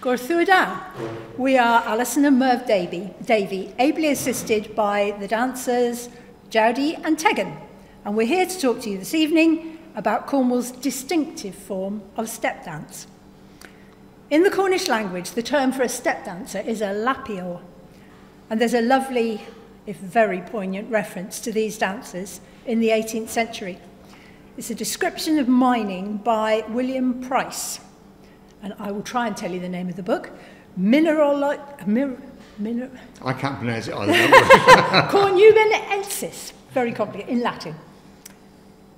Gorthuda. We are Alison and Merv Davey, ably assisted by the dancers Jowdy and Tegan, and we're here to talk to you this evening about Cornwall's distinctive form of step dance. In the Cornish language, the term for a step dancer is a lapior, and there's a lovely, if very poignant, reference to these dancers in the 18th century. It's a description of mining by William Price, and I will try and tell you the name of the book. I can't pronounce it either. Cornubenensis, very complicated, in Latin.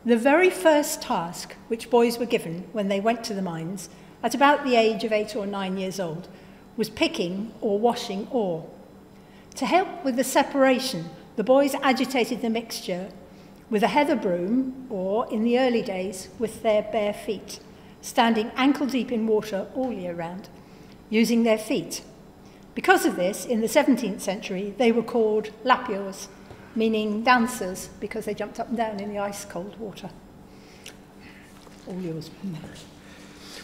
The very first task which boys were given when they went to the mines, at about the age of 8 or 9 years old, was picking or washing ore. To help with the separation, the boys agitated the mixture with a heather broom, or, in the early days, with their bare feet, standing ankle deep in water all year round, using their feet. Because of this, in the 17th century, they were called lapiors, meaning dancers, because they jumped up and down in the ice-cold water. All yours.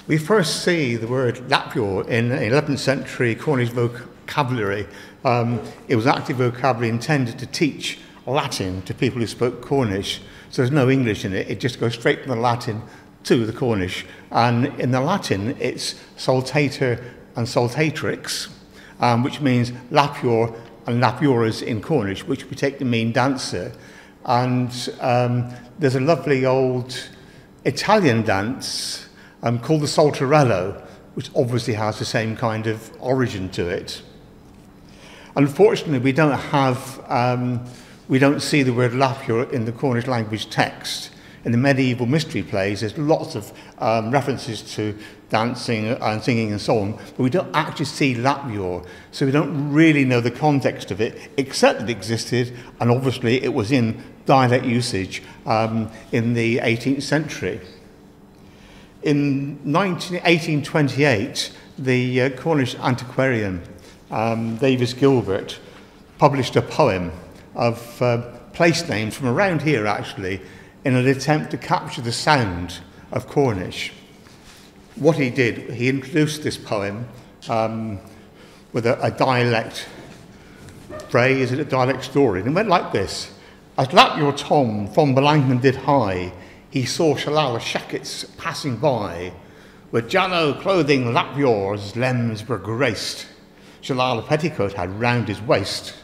We first see the word lapior in 11th century Cornish vocabulary. It was active vocabulary intended to teach Latin to people who spoke Cornish. So there's no English in it. It just goes straight from the Latin to the Cornish. And in the Latin, it's saltator and saltatrix, which means lapior and lapioras in Cornish, which we take to mean dancer. And there's a lovely old Italian dance called the saltarello, which obviously has the same kind of origin to it. Unfortunately, we don't see the word lapior in the Cornish language text. In the medieval mystery plays, there's lots of references to dancing and singing and so on, but we don't actually see lapior, so we don't really know the context of it, except that it existed, and obviously it was in dialect usage in the 18th century. In 1828, the Cornish antiquarian, Davis Gilbert, published a poem of place names from around here, actually, in an attempt to capture the sound of Cornish. What he did, he introduced this poem with a dialect phrase, a dialect story, and it went like this. As Lapior Tom from Belankman did high, he saw Shalala shackets passing by, with jallow clothing Lapior's limbs were graced. Shalala petticoat had round his waist.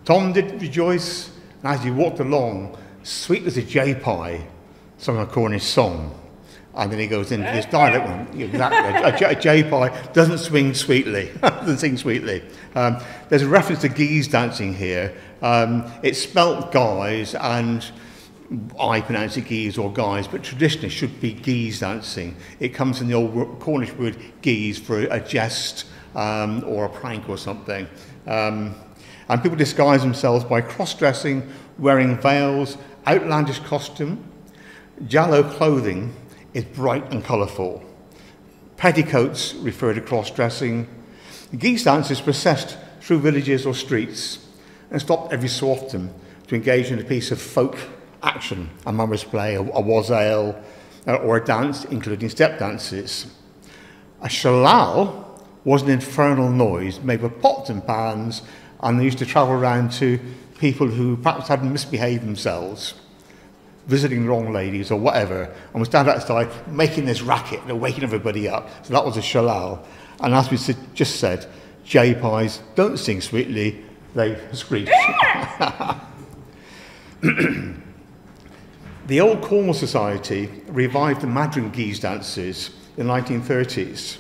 Tom did rejoice, and as he walked along, sweet as a J-pie, sung a Cornish song. And then he goes into this dialect one. Exactly. A J-pie doesn't swing sweetly, doesn't sing sweetly. There's a reference to geese dancing here. It's spelt guys, and I pronounce it geese or guys, but traditionally it should be geese dancing. It comes from the old Cornish word geese for a jest or a prank or something. And people disguise themselves by cross-dressing, wearing veils, outlandish costume. Jallow clothing is bright and colourful. Petticoats refer to cross-dressing. Geese dancers processed through villages or streets and stopped every so often to engage in a piece of folk action, a mummers play, a wassail, or a dance, including step dances. A shalal was an infernal noise made with pots and pans, and they used to travel around to people who perhaps hadn't misbehaved themselves, visiting the wrong ladies or whatever, and would stand outside making this racket and waking everybody up. So that was a shalal. And as we just said, J-pies don't sing sweetly, they screech. The Old Cornwall Society revived the Madron geese dances in the 1930s,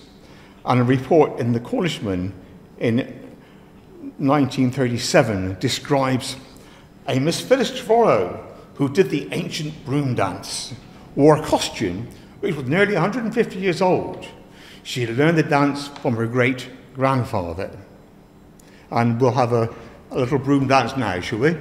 and a report in the Cornishman in 1937 describes a Miss Phyllis Trevorrow who did the ancient broom dance, wore a costume which was nearly 150 years old. She learned the dance from her great-grandfather. And we'll have a little broom dance now, shall we?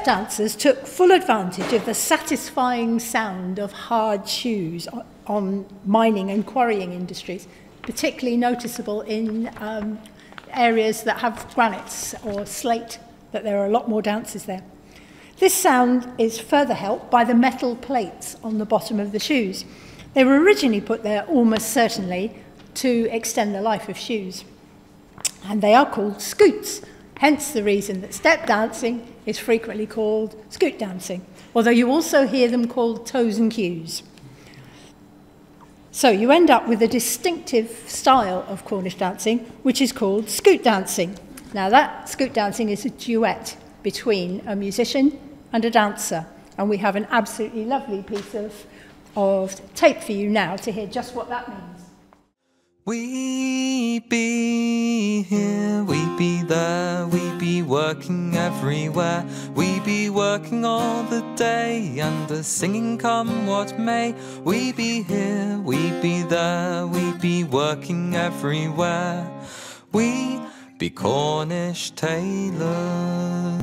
step dancers took full advantage of the satisfying sound of hard shoes on mining and quarrying industries, particularly noticeable in areas that have granites or slate, that there are a lot more dancers there. This sound is further helped by the metal plates on the bottom of the shoes. They were originally put there almost certainly to extend the life of shoes. And they are called scoots, hence the reason that step dancing is frequently called scoot dancing, although you also hear them called toes and cues. So you end up with a distinctive style of Cornish dancing, which is called scoot dancing. Now that scoot dancing is a duet between a musician and a dancer, and we have an absolutely lovely piece of tape for you now to hear just what that means. We be here, we be there, we be working everywhere. We be working all the day, and singing come what may. We be here, we be there, we be working everywhere. We be Cornish tailors.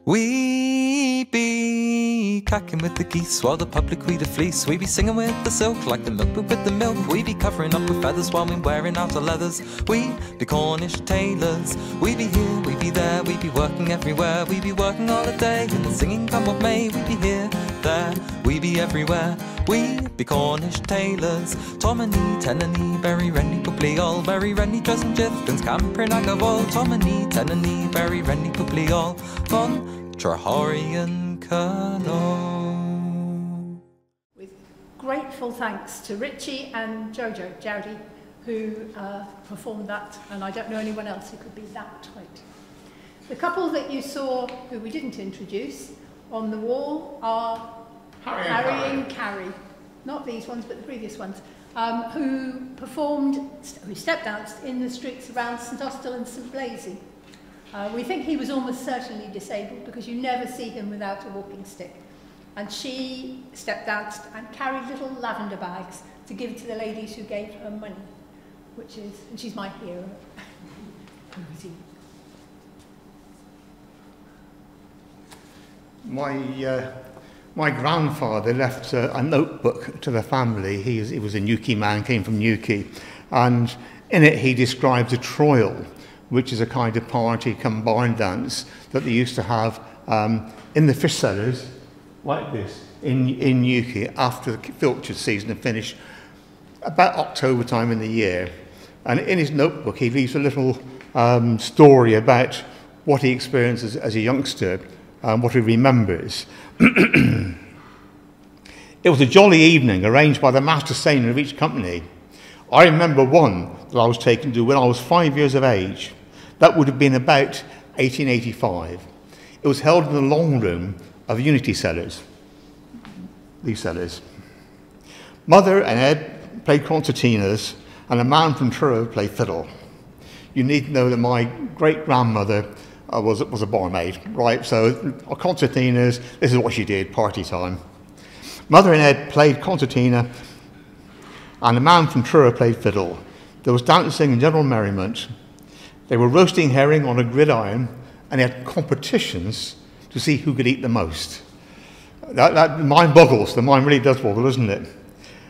We be cacking with the geese while the public read the fleece. We be singing with the silk like the milk with the milk. We be covering up with feathers while we wearing out our leathers. We be Cornish tailors. We be here, we be there, we be working everywhere. We be working all the day and singing come what may. We be here, there, we be everywhere. We be Cornish tailors. Tomany, tenany, berry, renny, pupply, all berry, renny, dressing jiffins, campering, agavol. Tomany, tenany, berry, renny, pupply, all von Trahorian Colonel. With grateful thanks to Richie and Jowdy, who performed that, and I don't know anyone else who could be that tight. The couple that you saw, who we didn't introduce, on the wall are Harry and Carrie. Not these ones, but the previous ones, who step danced in the streets around St Austell and St Blaise. We think he was almost certainly disabled because you never see him without a walking stick. And she step danced and carried little lavender bags to give to the ladies who gave her money, and she's my hero. My grandfather left a notebook to the family. He was a Newquay man, came from Newquay, and in it he describes a Troyl, which is a kind of party come barn dance that they used to have in the fish cellars, like this, in Newquay, after the filched season had finished, about October time in the year. And in his notebook he leaves a little story about what he experienced as a youngster, what he remembers. It was a jolly evening arranged by the master sailor of each company. I remember one that I was taken to when I was 5 years of age. That would have been about 1885. It was held in the long room of Unity Cellars, these cellars. Mother and Ed played concertinas, and a man from Truro played fiddle. You need to know that my great-grandmother was a barmaid, right? So concertinas, this is what she did, party time. Mother and Ed played concertina, and a man from Truro played fiddle. There was dancing and general merriment. They were roasting herring on a gridiron, and they had competitions to see who could eat the most. That mind boggles. The mind really does boggle, doesn't it?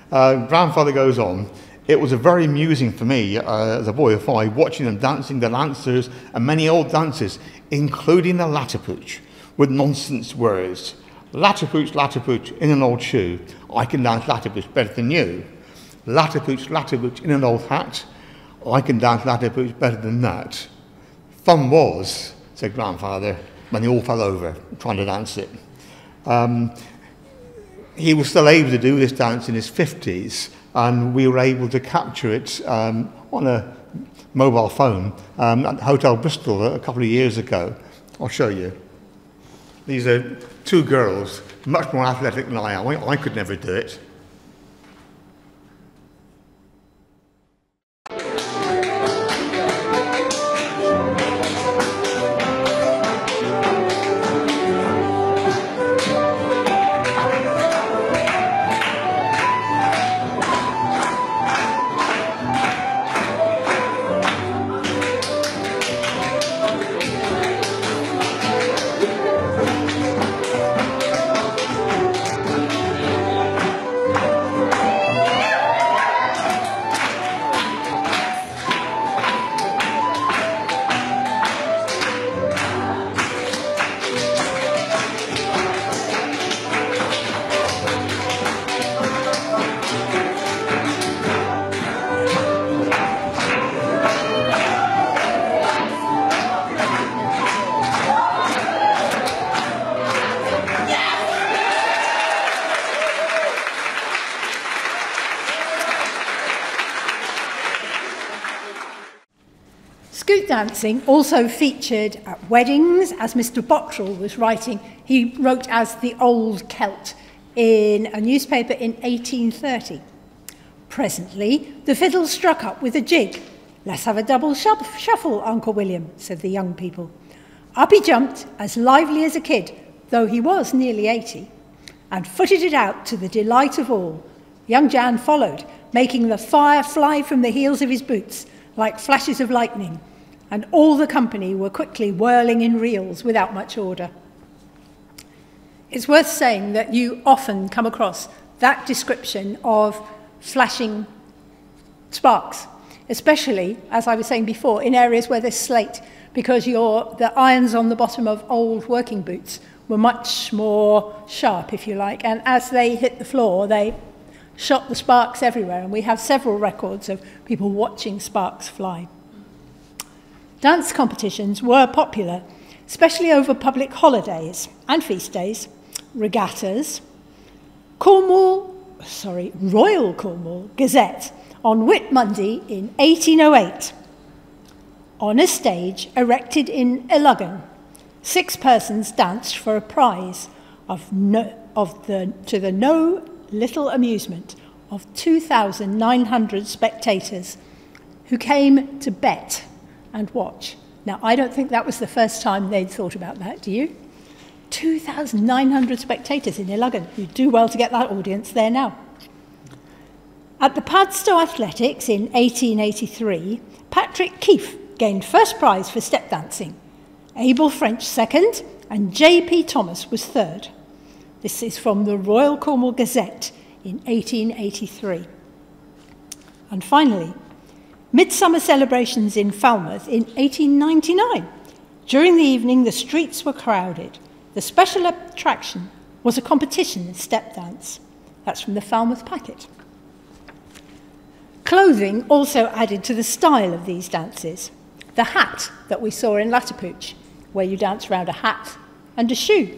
Grandfather goes on. It was very amusing for me as a boy of 5, watching them dancing the lancers and many old dances, including the latterpooch, with nonsense words. Latterpooch, in an old shoe. I can dance latterpooch better than you. Latterpooch, in an old hat. I can dance latterpooch better than that. Fun was, said grandfather, when they all fell over trying to dance it. He was still able to do this dance in his 50s, and we were able to capture it on a mobile phone at Hotel Bristol a couple of years ago. I'll show you. These are 2 girls, much more athletic than I am. I could never do it. Scoot dancing also featured at weddings, as Mr. Bottrell was writing. He wrote as the Old Celt in a newspaper in 1830. Presently, the fiddle struck up with a jig. "Let's have a double shuffle, Uncle William," said the young people. Up he jumped, as lively as a kid, though he was nearly 80, and footed it out to the delight of all. Young Jan followed, making the fire fly from the heels of his boots like flashes of lightning, and all the company were quickly whirling in reels without much order. It's worth saying that you often come across that description of flashing sparks, especially, as I was saying before, in areas where there's slate, because the irons on the bottom of old working boots were much more sharp, if you like, and as they hit the floor, they shot the sparks everywhere, and we have several records of people watching sparks fly. Dance competitions were popular, especially over public holidays and feast days, regattas, Royal Cornwall Gazette on Whit Monday in 1808. On a stage erected in Eluggan, 6 persons danced for a prize to the no little amusement of 2,900 spectators who came to bet and watch. Now, I don't think that was the first time they'd thought about that, do you? 2,900 spectators in Eluggan. You do well to get that audience there now. At the Padstow Athletics in 1883, Patrick Keefe gained first prize for step dancing, Abel French second, and J.P. Thomas was third. This is from the Royal Cornwall Gazette in 1883. And finally, midsummer celebrations in Falmouth in 1899. During the evening, the streets were crowded. The special attraction was a competition in step dance. That's from the Falmouth Packet. Clothing also added to the style of these dances. The hat that we saw in Lattapooch, where you dance around a hat and a shoe.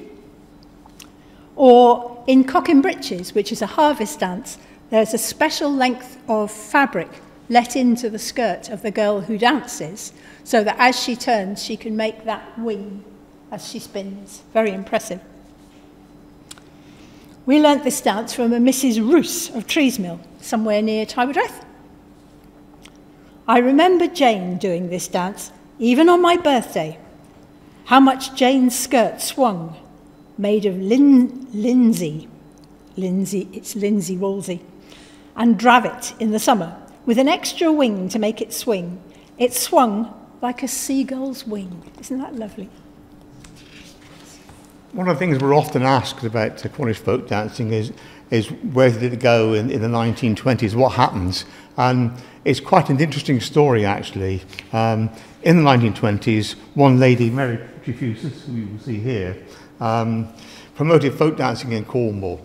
Or in Cock and Breeches, which is a harvest dance, there's a special length of fabric let into the skirt of the girl who dances, so that as she turns, she can make that wing as she spins. Very impressive. We learnt this dance from a Mrs. Roos of Treesmill, somewhere near Tywardreath. I remember Jane doing this dance, even on my birthday. How much Jane's skirt swung, made of linsey, it's linsey woolsey, and dravet in the summer, with an extra wing to make it swing. It swung like a seagull's wing. Isn't that lovely? One of the things we're often asked about Cornish folk dancing is where did it go in the 1920s, what happens? And it's quite an interesting story, actually. In the 1920s, one lady, Mary Trefusis, who you will see here, promoted folk dancing in Cornwall.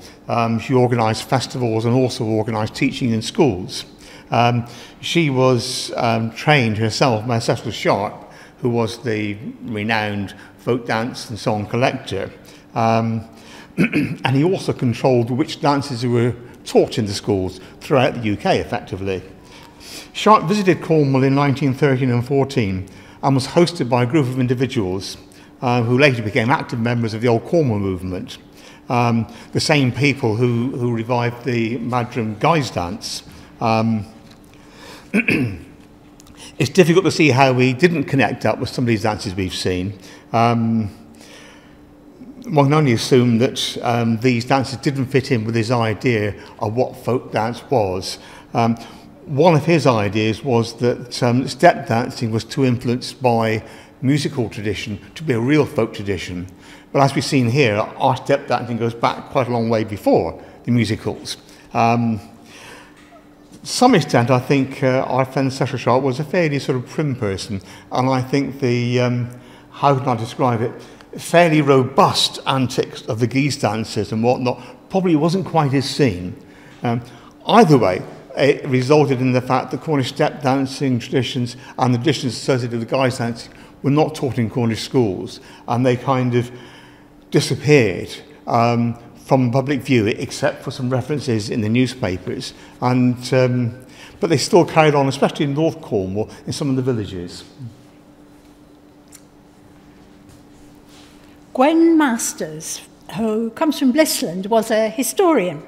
She organised festivals and also organised teaching in schools. She was trained herself by Cecil Sharp, who was the renowned folk dance and song collector. And he also controlled which dances were taught in the schools throughout the UK, effectively. Sharp visited Cornwall in 1913 and 14 and was hosted by a group of individuals who later became active members of the Old Cornwall movement. The same people who revived the Madram Guys dance. It's difficult to see how we didn't connect up with some of these dances we've seen. One can only assume that these dances didn't fit in with his idea of what folk dance was. One of his ideas was that step dancing was too influenced by musical tradition to be a real folk tradition. But as we've seen here, our step dancing goes back quite a long way before the musicals. To some extent, I think our friend Cecil Sharp was a fairly sort of prim person, and I think the, how can I describe it, fairly robust antics of the geese dancers and whatnot probably wasn't quite his scene. Either way, it resulted in the fact that Cornish step dancing traditions and the traditions associated with the guys dancing were not taught in Cornish schools, and they kind of disappeared from public view, except for some references in the newspapers. And but they still carried on, especially in North Cornwall, in some of the villages. Gwen Masters, who comes from Blissland, was a historian.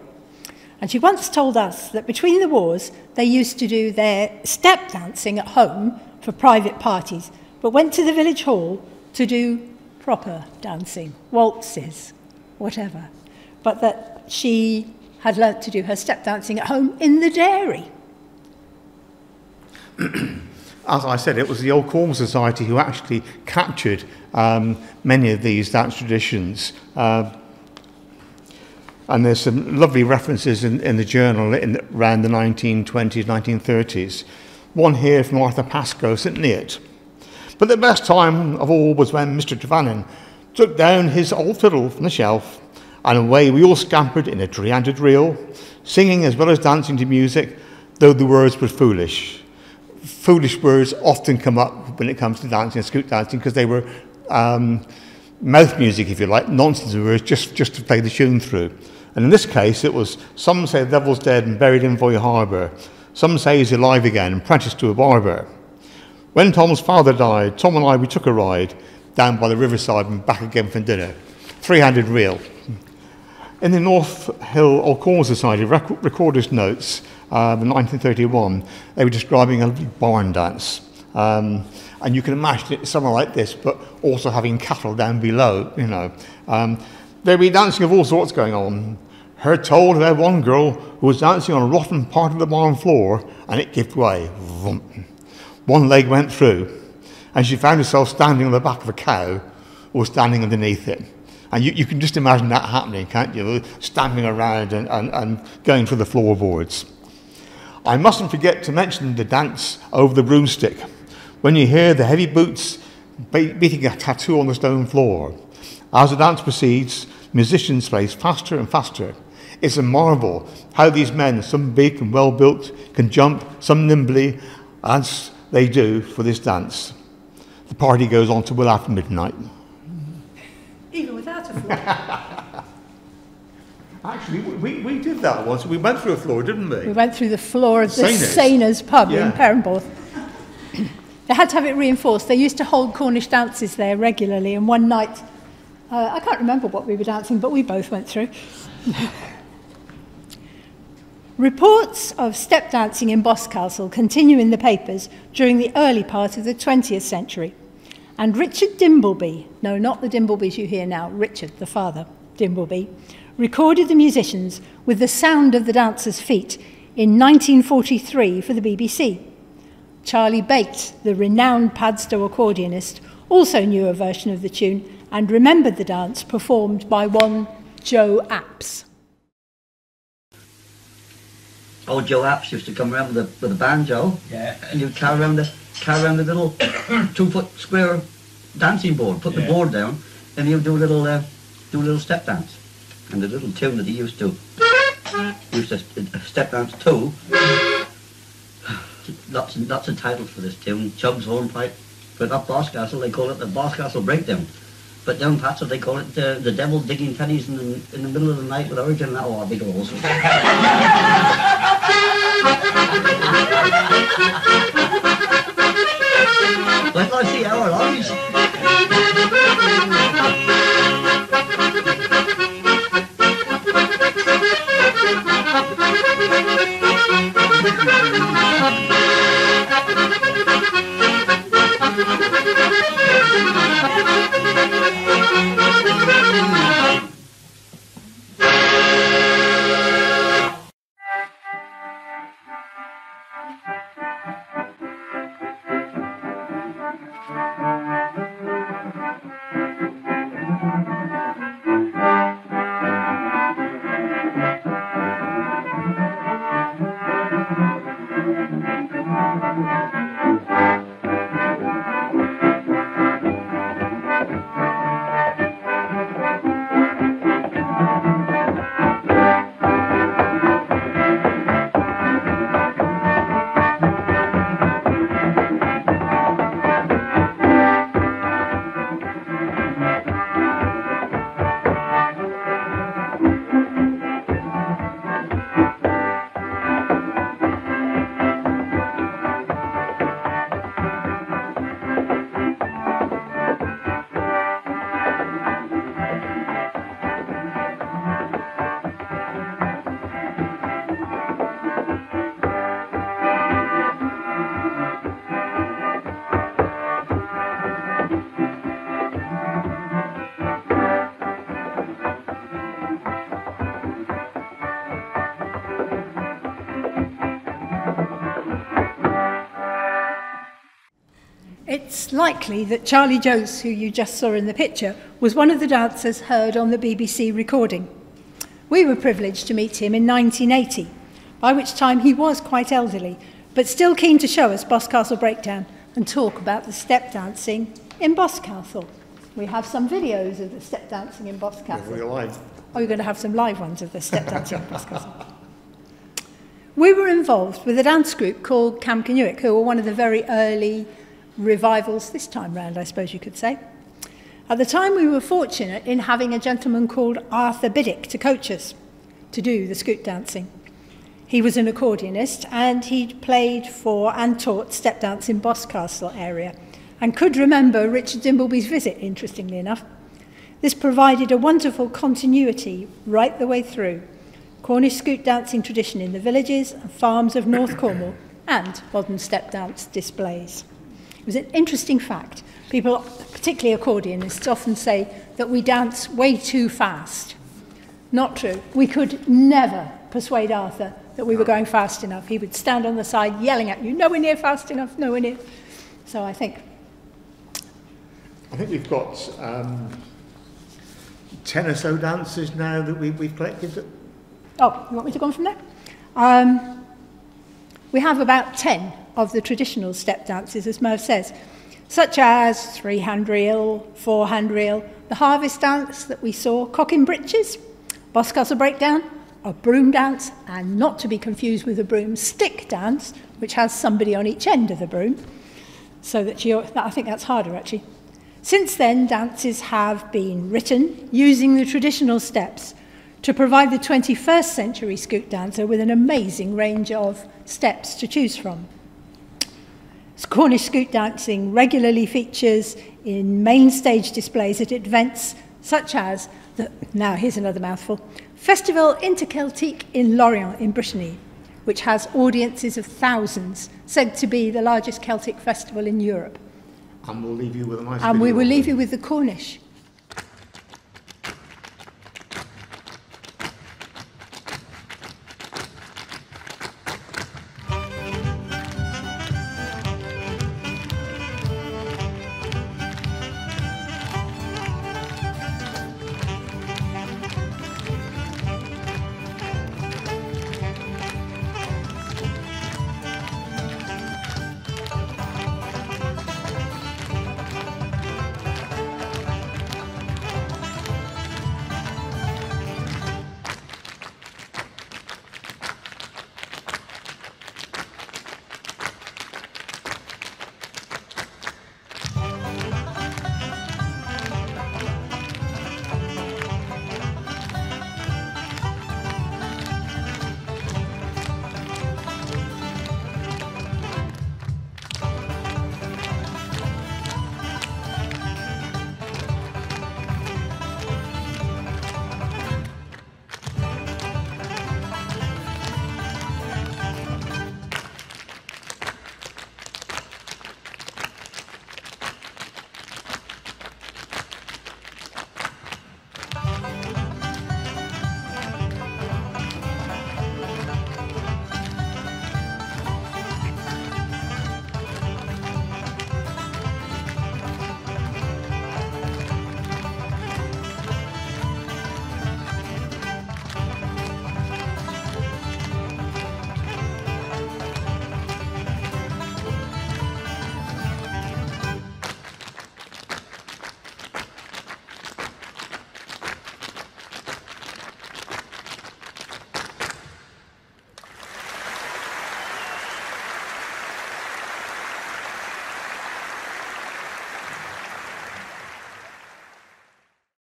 And she once told us that between the wars, they used to do their step dancing at home for private parties, but went to the village hall to do proper dancing, waltzes, whatever. But that she had learnt to do her step dancing at home in the dairy. As I said, it was the old Cornwall Society who actually captured many of these dance traditions. And there's some lovely references in the journal around the 1920s, 1930s. One here from Arthur Pascoe, St. Neot. But the best time of all was when Mr. Trevanion took down his old fiddle from the shelf, and away we all scampered in a three-handed reel, singing as well as dancing to music, though the words were foolish. Foolish words often come up when it comes to dancing and scoot dancing because they were mouth music, if you like, nonsense words, just to play the tune through. And in this case, it was, some say the devil's dead and buried in Foy Harbour. Some say he's alive again and apprenticed to a barber. When Tom's father died, Tom and I, we took a ride down by the riverside and back again for dinner. Three-handed reel. In the North Hill Old Cornwall Society recorder's notes in 1931, they were describing a barn dance. And you can imagine it somewhere like this, but also having cattle down below, you know. There'd be dancing of all sorts going on. Heard told about one girl who was dancing on a rotten part of the barn floor, and it gave way. Vroom. One leg went through, and she found herself standing on the back of a cow, or standing underneath it. And you can just imagine that happening, can't you? Stamping around and going through the floorboards. I mustn't forget to mention the dance over the broomstick. When you hear the heavy boots beating a tattoo on the stone floor. As the dance proceeds, musicians play faster and faster. It's a marvel how these men, some big and well-built, can jump, some nimbly, as they do for this dance. The party goes on to well after midnight. Even without a floor. Actually, we did that once. We went through a floor, didn't we? We went through the floor of the Sainers pub in Perranporth. They had to have it reinforced. They used to hold Cornish dances there regularly, and one night, I can't remember what we were dancing, but we both went through. Reports of step dancing in Boscastle continue in the papers during the early part of the 20th century. And Richard Dimbleby, no, not the Dimblebys you hear now, Richard, the father, Dimbleby, recorded the musicians with the sound of the dancers' feet in 1943 for the BBC. Charlie Bate, the renowned Padstow accordionist, also knew a version of the tune and remembered the dance performed by one Joe Apps. Old Joe Apps used to come around with a banjo, and you'd carry around the little 2-foot square dancing board, put the board down, and he'd do a little step dance. And the little tune that he used to step dance to, lots of titles for this tune. Chubb's Hornpipe, but up Boscastle they call it the Boscastle Breakdown. But down Patsel they call it the devil digging pennies in the middle of the night with origin. Oh, big rolls. Let us see our lives. It's likely that Charlie Jones, who you just saw in the picture, was one of the dancers heard on the BBC recording. We were privileged to meet him in 1980, by which time he was quite elderly, but still keen to show us Boscastle Breakdown and talk about the step dancing in Boscastle. We have some videos of the step dancing in Boscastle. We're live. Oh, you're going to have some live ones of the step dancing in Boscastle. We were involved with a dance group called Cam Canuick, who were one of the very early revivals this time round, I suppose you could say. At the time, we were fortunate in having a gentleman called Arthur Biddick to coach us to do the scoot dancing. He was an accordionist, and he'd played for and taught step dance in Boscastle area, and could remember Richard Dimbleby's visit, interestingly enough. This provided a wonderful continuity right the way through Cornish scoot dancing tradition in the villages and farms of North Cornwall, and modern step dance displays. It was an interesting fact. People, particularly accordionists, often say that we dance way too fast. Not true. We could never persuade Arthur that we were going fast enough. He would stand on the side yelling at you, nowhere near fast enough, nowhere near. So I think we've got 10 or so dancers now that we've collected. Oh, you want me to go on from there? We have about 10 of the traditional step dances, as Merv says, such as 3-hand reel, 4-hand reel, the harvest dance that we saw, cock in breeches, Boscastle Breakdown, a broom dance, and not to be confused with a broomstick dance, which has somebody on each end of the broom, so that I think that's harder actually. Since then, dances have been written using the traditional steps to provide the 21st century scoot dancer with an amazing range of steps to choose from. Cornish scoot dancing regularly features in main stage displays at events such as now here's another mouthful, Festival Interceltique in Lorient in Brittany, which has audiences of thousands, said to be the largest Celtic festival in Europe. And we'll leave you with a nice And video. we will leave you with the Cornish